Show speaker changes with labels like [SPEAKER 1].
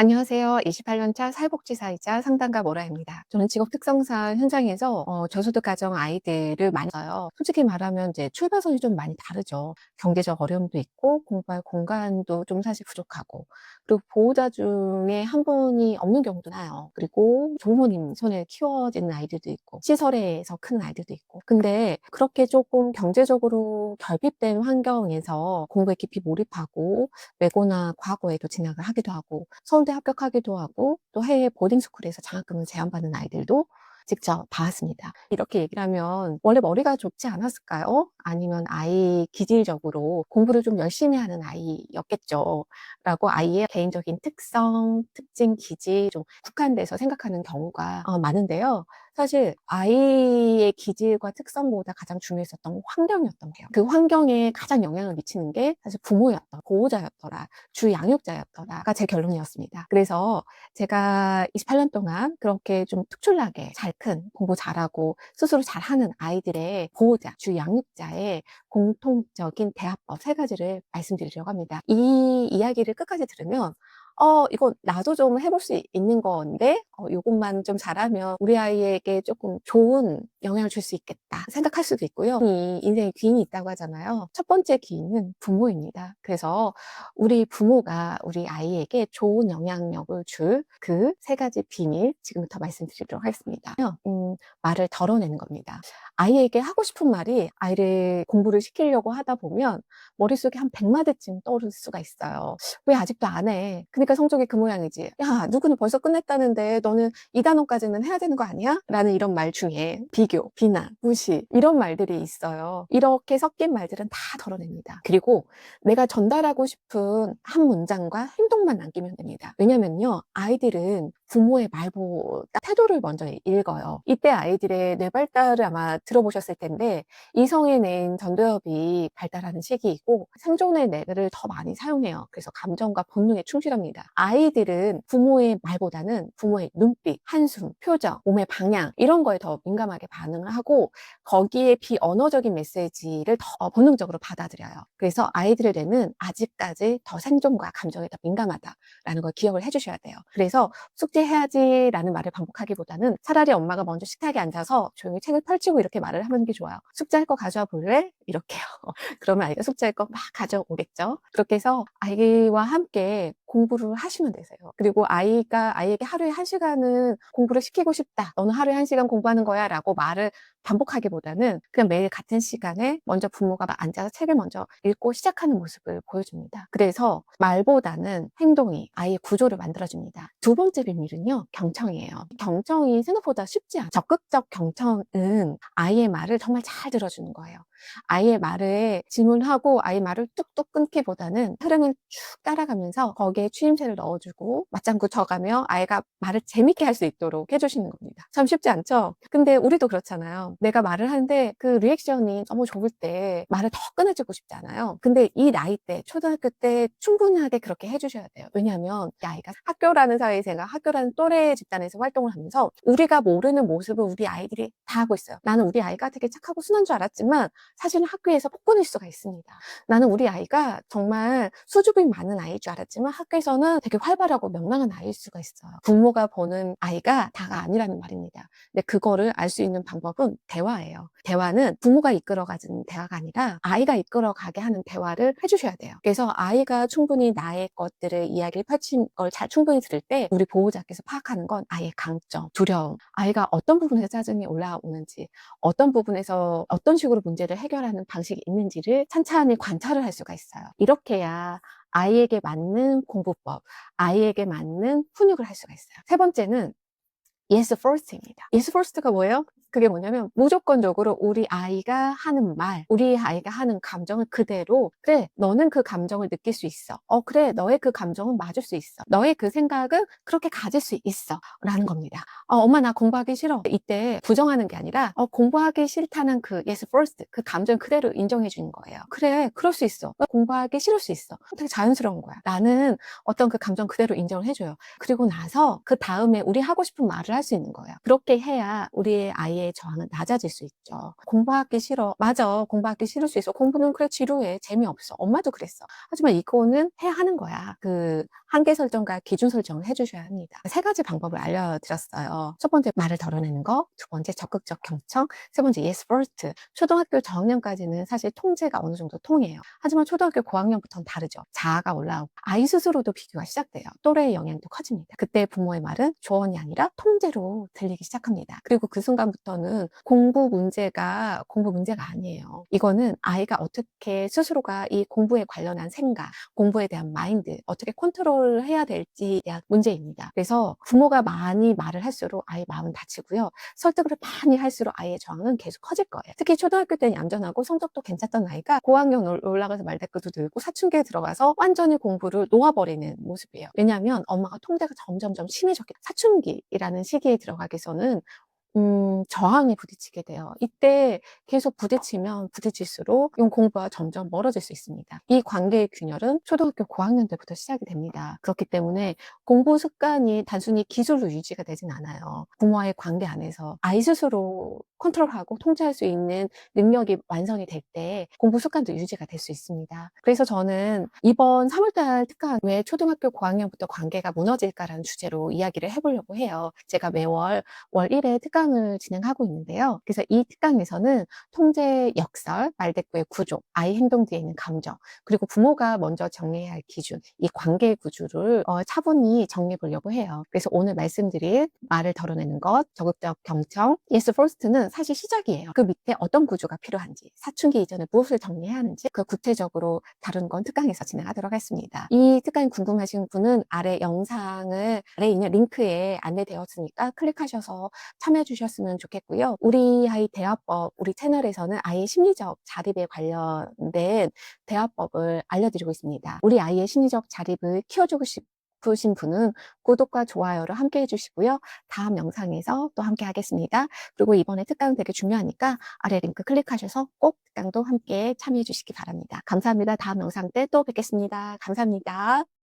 [SPEAKER 1] 안녕하세요. 28년차 사회복지사이자 상담가 모라입니다. 저는 직업 특성상 현장에서 저소득 가정 아이들을 많이 봐요. 솔직히 말하면 이제 출발선이 좀 많이 다르죠. 경제적 어려움도 있고 공부할 공간도 좀 사실 부족하고, 그리고 보호자 중에 한 분이 없는 경우도 나요. 그리고 조부모님 손에 키워지는 아이들도 있고 시설에서 크는 아이들도 있고. 근데 그렇게 조금 경제적으로 결핍된 환경에서 공부에 깊이 몰입하고 외고나 과거에도 진학을 하기도 하고 서울대 합격하기도 하고 또 해외 보딩스쿨에서 장학금을 제안받는 아이들도 직접 봐왔습니다. 이렇게 얘기를 하면 원래 머리가 좋지 않았을까요? 아니면 아이 기질적으로 공부를 좀 열심히 하는 아이였겠죠. 라고 아이의 개인적인 특성, 특징, 기질 좀 국한돼서 생각하는 경우가 많은데요. 사실 아이의 기질과 특성보다 가장 중요했었던 건 환경이었던 거예요. 그 환경에 가장 영향을 미치는 게 사실 부모였던, 보호자였더라, 주 양육자였더라가 제 결론이었습니다. 그래서 제가 28년 동안 그렇게 좀 특출나게 잘 큰, 공부 잘하고 스스로 잘하는 아이들의 보호자, 주 양육자의 공통적인 대화법 세 가지를 말씀드리려고 합니다. 이 이야기를 끝까지 들으면 이거 나도 좀 해볼 수 있는 건데, 이것만 좀 잘하면 우리 아이에게 조금 좋은 영향을 줄 수 있겠다 생각할 수도 있고요. 이 인생에 귀인이 있다고 하잖아요. 첫 번째 귀인은 부모입니다. 그래서 우리 부모가 우리 아이에게 좋은 영향력을 줄 그 세 가지 비밀 지금부터 말씀드리도록 하겠습니다. 말을 덜어내는 겁니다. 아이에게 하고 싶은 말이 아이를 공부를 시키려고 하다 보면 머릿속에 한 100마디쯤 떠오를 수가 있어요. 왜 아직도 안 해? 그러니까 성적이 그 모양이지. 야, 누구는 벌써 끝냈다는데 너는 2단원까지는 해야 되는 거 아니야? 라는 이런 말 중에 비교, 비난, 무시 이런 말들이 있어요. 이렇게 섞인 말들은 다 덜어냅니다. 그리고 내가 전달하고 싶은 한 문장과 행동만 남기면 됩니다. 왜냐면요, 아이들은 부모의 말보다 태도를 먼저 읽어요. 이때 아이들의 뇌 발달을 아마 들어보셨을 텐데 이성의 뇌인 전두엽이 발달하는 시기이고 생존의 뇌를 더 많이 사용해요. 그래서 감정과 본능에 충실합니다. 아이들은 부모의 말보다는 부모의 눈빛, 한숨, 표정, 몸의 방향 이런 거에 더 민감하게 반응을 하고 거기에 비언어적인 메시지를 더 본능적으로 받아들여요. 그래서 아이들의 뇌는 아직까지 더 생존과 감정에 더 민감하다라는 걸 기억을 해주셔야 돼요. 그래서 숙제해야지라는 말을 반복하기보다는 차라리 엄마가 먼저 식탁에 앉아서 조용히 책을 펼치고 이렇게 말을 하는 게 좋아요. 숙제할 거 가져와 볼래? 이렇게요. 그러면 아이가 숙제할 거 막 가져오겠죠. 그렇게 해서 아이와 함께 공부를 하시면 되세요. 그리고 아이에게 하루에 1시간은 공부를 시키고 싶다. 너는 하루에 1시간 공부하는 거야 라고 말을 반복하기보다는 그냥 매일 같은 시간에 먼저 부모가 앉아서 책을 먼저 읽고 시작하는 모습을 보여줍니다. 그래서 말보다는 행동이 아이의 구조를 만들어줍니다. 두 번째 비밀은요, 경청이에요. 경청이 생각보다 쉽지 않아요. 적극적 경청은 아이의 말을 정말 잘 들어주는 거예요. 아이의 말에 질문하고 아이 말을 뚝뚝 끊기보다는 흐름을 쭉 따라가면서 거기에 추임새를 넣어주고 맞장구 쳐가며 아이가 말을 재밌게 할 수 있도록 해주시는 겁니다. 참 쉽지 않죠? 근데 우리도 그렇잖아요. 내가 말을 하는데 그 리액션이 너무 좋을 때 말을 더 꺼내주고 싶잖아요. 근데 이 나이 때, 초등학교 때 충분하게 그렇게 해주셔야 돼요. 왜냐하면 이 아이가 학교라는 사회생활, 학교라는 또래 집단에서 활동을 하면서 우리가 모르는 모습을 우리 아이들이 다 하고 있어요. 나는 우리 아이가 되게 착하고 순한 줄 알았지만 사실은 학교에서 폭군일 수가 있습니다. 나는 우리 아이가 정말 수줍음이 많은 아이일 줄 알았지만 학교에서는 되게 활발하고 명랑한 아이일 수가 있어요. 부모가 보는 아이가 다가 아니라는 말입니다. 근데 그거를 알 수 있는 방법은 대화예요. 대화는 부모가 이끌어가는 대화가 아니라 아이가 이끌어가게 하는 대화를 해주셔야 돼요. 그래서 아이가 충분히 나의 것들을 이야기를 펼친 걸 잘 충분히 들을 때 우리 보호자께서 파악하는 건 아이의 강점, 두려움, 아이가 어떤 부분에서 짜증이 올라오는지 어떤 부분에서 어떤 식으로 문제를 해결하는 방식이 있는지를 찬찬히 관찰을 할 수가 있어요. 이렇게 해야 아이에게 맞는 공부법, 아이에게 맞는 훈육을 할 수가 있어요. 세 번째는 yes first입니다. yes first가 뭐예요? 그게 뭐냐면 무조건적으로 우리 아이가 하는 말, 우리 아이가 하는 감정을 그대로 그래, 너는 그 감정을 느낄 수 있어. 그래, 너의 그 감정은 맞을 수 있어. 너의 그 생각은 그렇게 가질 수 있어. 라는 겁니다. 엄마 나 공부하기 싫어. 이때 부정하는 게 아니라 공부하기 싫다는 그 yes first, 그 감정을 그대로 인정해 주는 거예요. 그래, 그럴 수 있어. 공부하기 싫을 수 있어. 되게 자연스러운 거야. 나는 어떤 그 감정 그대로 인정을 해줘요. 그리고 나서 그 다음에 우리 하고 싶은 말을 할 수 있는 거예요. 그렇게 해야 우리의 아이의 저항은 낮아질 수 있죠. 공부하기 싫어. 맞아. 공부하기 싫을 수 있어. 공부는 그래 지루해. 재미없어. 엄마도 그랬어. 하지만 이거는 해야 하는 거야. 그 한계 설정과 기준 설정을 해주셔야 합니다. 세 가지 방법을 알려드렸어요. 첫 번째, 말을 덜어내는 거. 두 번째, 적극적 경청. 세 번째, yes first. 초등학교 저학년까지는 사실 통제가 어느 정도 통해요. 하지만 초등학교 고학년부터는 다르죠. 자아가 올라오고 아이 스스로도 비교가 시작돼요. 또래의 영향도 커집니다. 그때 부모의 말은 조언이 아니라 통제로 들리기 시작합니다. 그리고 그 순간부터는 공부 문제가 아니에요. 이거는 아이가 어떻게 스스로가 이 공부에 관련한 생각, 공부에 대한 마인드, 어떻게 컨트롤을 해야 될지에 대한 문제입니다. 그래서 부모가 많이 말을 할수록 아이 마음은 다치고요. 설득을 많이 할수록 아이의 저항은 계속 커질 거예요. 특히 초등학교 때는 얌전하고 성적도 괜찮던 아이가 고학년 올라가서 말대꾸도 들고 사춘기에 들어가서 완전히 공부를 놓아버리는 모습이에요. 왜냐하면 엄마가 통제가 점점점 심해졌기 때문에. 사춘기라는 시기에 들어가기서는 저항에 부딪히게 돼요. 이때 계속 부딪히면 부딪힐수록 이 공부와 점점 멀어질 수 있습니다. 이 관계의 균열은 초등학교 고학년 때부터 시작이 됩니다. 그렇기 때문에 공부 습관이 단순히 기술로 유지가 되진 않아요. 부모와의 관계 안에서 아이 스스로 컨트롤하고 통제할 수 있는 능력이 완성이 될 때 공부 습관도 유지가 될 수 있습니다. 그래서 저는 이번 3월달 특강 왜 초등학교 고학년부터 관계가 무너질까라는 주제로 이야기를 해보려고 해요. 제가 매월 월 1회 특강을 진행하고 있는데요. 그래서 이 특강에서는 통제의 역설, 말대꾸의 구조, 아이 행동 뒤에 있는 감정, 그리고 부모가 먼저 정리해야 할 기준, 이 관계 구조를 차분히 정리해 보려고 해요. 그래서 오늘 말씀드릴 말을 덜어내는 것, 적극적 경청, yes first는 사실 시작이에요. 그 밑에 어떤 구조가 필요한지, 사춘기 이전에 무엇을 정리해야 하는지 그 구체적으로 다루는 건 특강에서 진행하도록 하겠습니다. 이 특강이 궁금하신 분은 아래 있는 링크에 안내되었으니까 클릭하셔서 참여해 주셨으면 좋겠고요. 우리 아이 대화법, 우리 채널에서는 아이의 심리적 자립에 관련된 대화법을 알려드리고 있습니다. 우리 아이의 심리적 자립을 키워주고 싶으신 분은 구독과 좋아요를 함께 해주시고요. 다음 영상에서 또 함께 하겠습니다. 그리고 이번에 특강 되게 중요하니까 아래 링크 클릭하셔서 꼭 특강도 함께 참여해 주시기 바랍니다. 감사합니다. 다음 영상 때 또 뵙겠습니다. 감사합니다.